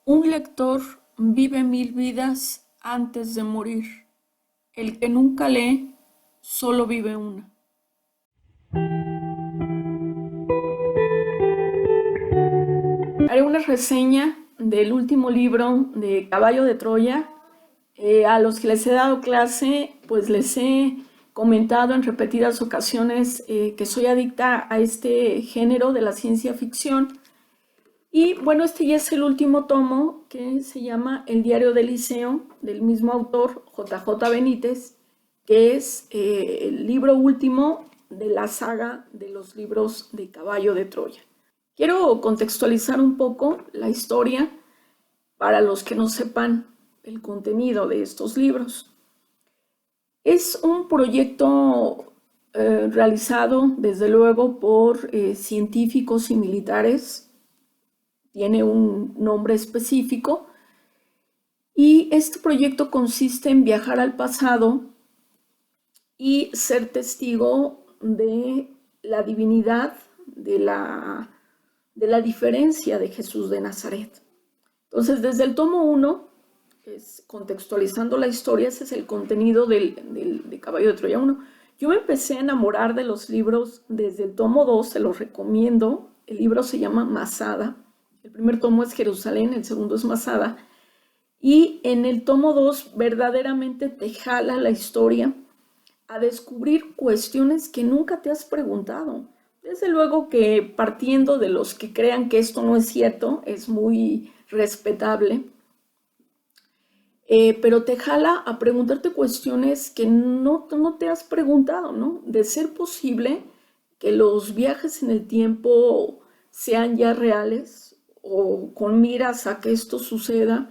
Un lector vive 1000 vidas antes de morir. El que nunca lee solo vive una. Haré una reseña del último libro de Caballo de Troya. A los que les he dado clase, pues les he comentado en repetidas ocasiones que soy adicta a este género de la ciencia ficción. Y bueno, este ya es el último tomo, que se llama El diario de Liceo, del mismo autor, JJ Benítez, que es el libro último de la saga de los libros de Caballo de Troya. Quiero contextualizar un poco la historia para los que no sepan el contenido de estos libros. Es un proyecto realizado desde luego por científicos y militares, tiene un nombre específico, y este proyecto consiste en viajar al pasado y ser testigo de la divinidad, de la diferencia de Jesús de Nazaret. Entonces, desde el tomo 1, contextualizando la historia, ese es el contenido de Caballo de Troya 1. Yo me empecé a enamorar de los libros desde el tomo 2, se los recomiendo. El libro se llama Masada. El primer tomo es Jerusalén, el segundo es Masada. Y en el tomo 2 verdaderamente te jala la historia a descubrir cuestiones que nunca te has preguntado. Desde luego que partiendo de los que crean que esto no es cierto, es muy respetable, pero te jala a preguntarte cuestiones que no te has preguntado, ¿no? De ser posible que los viajes en el tiempo sean ya reales o con miras a que esto suceda.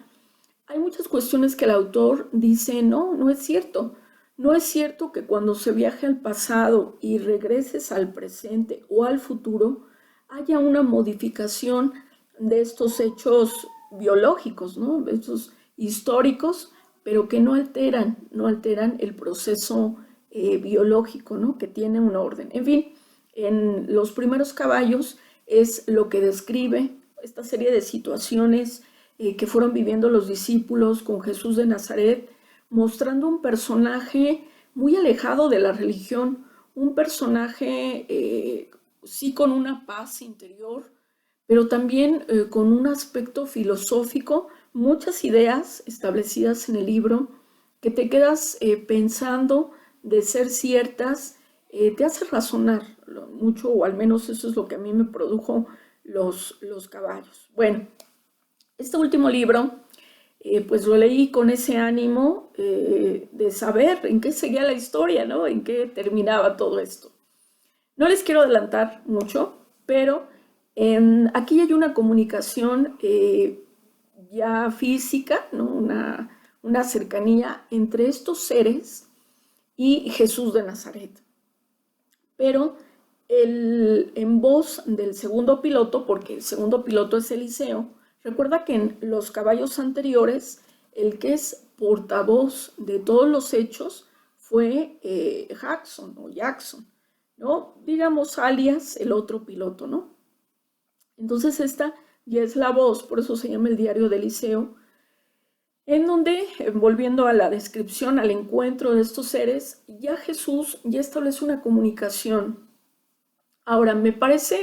Hay muchas cuestiones que el autor dice, no, no es cierto. No es cierto que cuando se viaje al pasado y regreses al presente o al futuro, haya una modificación de estos hechos biológicos, ¿no? De estos históricos, pero que no alteran el proceso biológico, ¿no? Que tiene un orden. En fin, en los primeros caballos es lo que describe esta serie de situaciones que fueron viviendo los discípulos con Jesús de Nazaret, mostrando un personaje muy alejado de la religión, un personaje sí con una paz interior, pero también con un aspecto filosófico, muchas ideas establecidas en el libro que te quedas pensando de ser ciertas, te hace razonar mucho, o al menos eso es lo que a mí me produjo los caballos. Bueno, este último libro, pues lo leí con ese ánimo de saber en qué seguía la historia, ¿no? En qué terminaba todo esto. No les quiero adelantar mucho, pero aquí hay una comunicación ya física, ¿no? Una cercanía entre estos seres y Jesús de Nazaret. Pero en voz del segundo piloto, porque el segundo piloto es Eliseo, recuerda que en los caballos anteriores el que es portavoz de todos los hechos fue Jackson, ¿no? Digamos alias el otro piloto, ¿no? Entonces esta ya es la voz, por eso se llama el diario de Eliseo, en donde, volviendo a la descripción, al encuentro de estos seres, ya Jesús ya establece una comunicación. Ahora, me pareció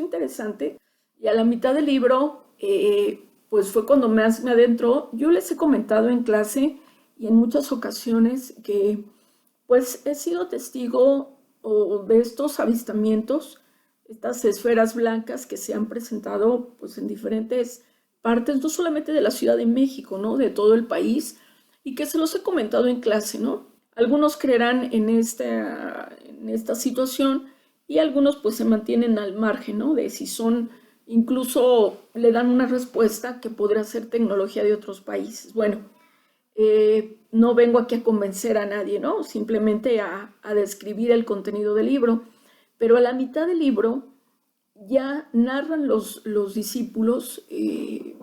interesante, y a la mitad del libro, pues fue cuando más me adentró. Yo les he comentado en clase y en muchas ocasiones que pues he sido testigo de estos avistamientos, estas esferas blancas que se han presentado pues en diferentes partes, no solamente de la Ciudad de México, ¿no? De todo el país, y que se los he comentado en clase, ¿no? Algunos creerán en esta situación y algunos pues se mantienen al margen, ¿no? De si son, incluso le dan una respuesta que podrá ser tecnología de otros países. Bueno, no vengo aquí a convencer a nadie, ¿no? Simplemente a describir el contenido del libro. Pero a la mitad del libro ya narran los discípulos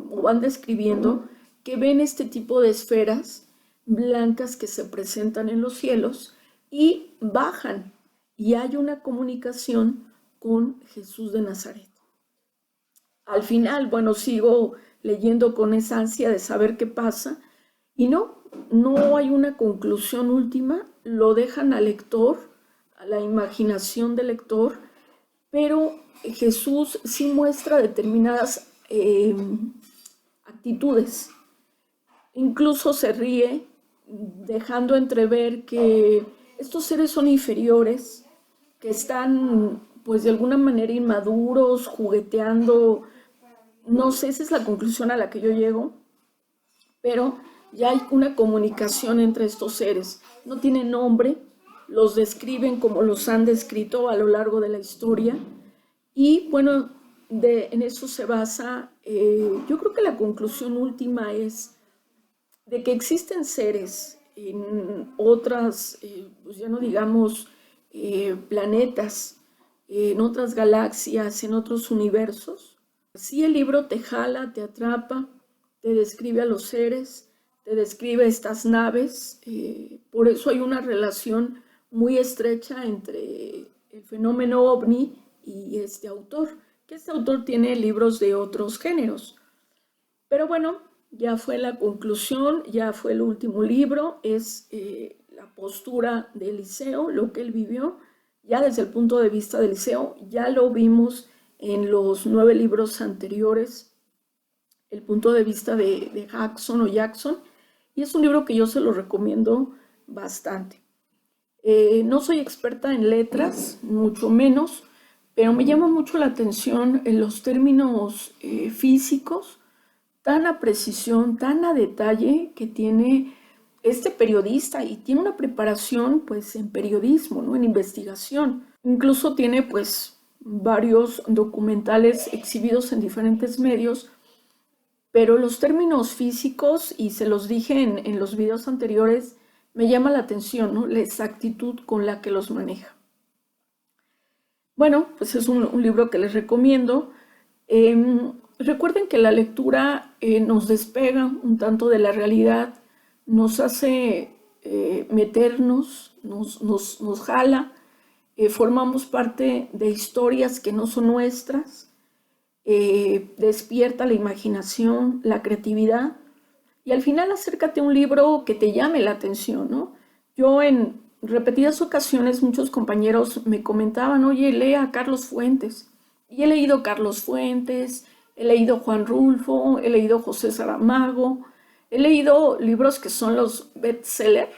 o van describiendo que ven este tipo de esferas blancas que se presentan en los cielos y bajan y hay una comunicación con Jesús de Nazaret. al final, bueno, sigo leyendo con esa ansia de saber qué pasa y no hay una conclusión última, lo dejan al lector, a la imaginación del lector, pero Jesús sí muestra determinadas actitudes. Incluso se ríe, dejando entrever que estos seres son inferiores, que están pues de alguna manera inmaduros, jugueteando. No sé, esa es la conclusión a la que yo llego, pero ya hay una comunicación entre estos seres. No tienen nombre, los describen como los han descrito a lo largo de la historia y bueno, en eso se basa. Yo creo que la conclusión última es de que existen seres en otras, pues ya no digamos planetas, en otras galaxias, en otros universos. Sí, el libro te jala, te atrapa, te describe a los seres, te describe estas naves, por eso hay una relación muy estrecha entre el fenómeno ovni y este autor, que este autor tiene libros de otros géneros. Pero bueno, ya fue la conclusión, ya fue el último libro, es la postura de Eliseo, lo que él vivió, ya desde el punto de vista de Eliseo, ya lo vimos en los 9 libros anteriores, el punto de vista de Jackson o Jackson, y es un libro que yo se lo recomiendo bastante. No soy experta en letras, mucho menos, pero me llama mucho la atención en los términos físicos, tan a precisión, tan a detalle que tiene este periodista y tiene una preparación pues en periodismo, ¿no? En investigación. Incluso tiene pues varios documentales exhibidos en diferentes medios, pero los términos físicos, y se los dije en los videos anteriores, me llama la atención, ¿no? La exactitud con la que los maneja. Bueno, pues es un libro que les recomiendo. Recuerden que la lectura nos despega un tanto de la realidad, nos hace meternos, nos jala, formamos parte de historias que no son nuestras, despierta la imaginación, la creatividad y al final acércate a un libro que te llame la atención, ¿no? Yo en repetidas ocasiones muchos compañeros me comentaban, oye, lee a Carlos Fuentes. Y he leído Carlos Fuentes, he leído Juan Rulfo, he leído José Saramago, he leído libros que son los bestseller,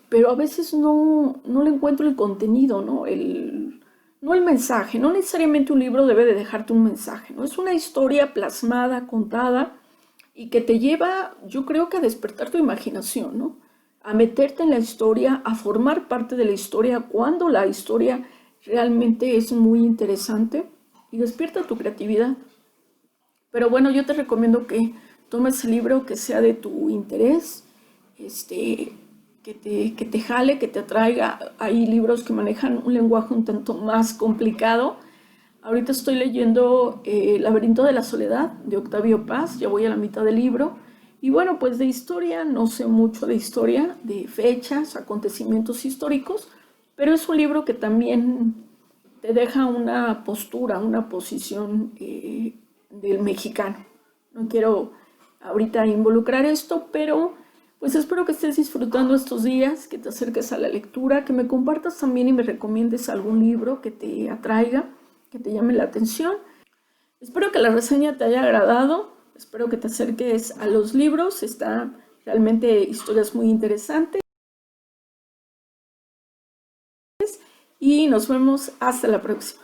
pero a veces no le encuentro el contenido, ¿no? No el mensaje, no necesariamente un libro debe de dejarte un mensaje, ¿no? Es una historia plasmada, contada, y que te lleva, yo creo que a despertar tu imaginación, ¿no? A meterte en la historia, a formar parte de la historia cuando la historia realmente es muy interesante y despierta tu creatividad. Pero bueno, yo te recomiendo que tomes el libro que sea de tu interés, que te jale, que te atraiga. Hay libros que manejan un lenguaje un tanto más complicado. Ahorita estoy leyendo El laberinto de la soledad de Octavio Paz, ya voy a la mitad del libro. Y bueno, pues de historia, no sé mucho de historia, de fechas, acontecimientos históricos, pero es un libro que también te deja una postura, una posición del mexicano. No quiero ahorita involucrar esto, pero pues espero que estés disfrutando estos días, que te acerques a la lectura, que me compartas también y me recomiendes algún libro que te atraiga, que te llame la atención. Espero que la reseña te haya agradado, espero que te acerques a los libros, están realmente historias muy interesantes y nos vemos hasta la próxima.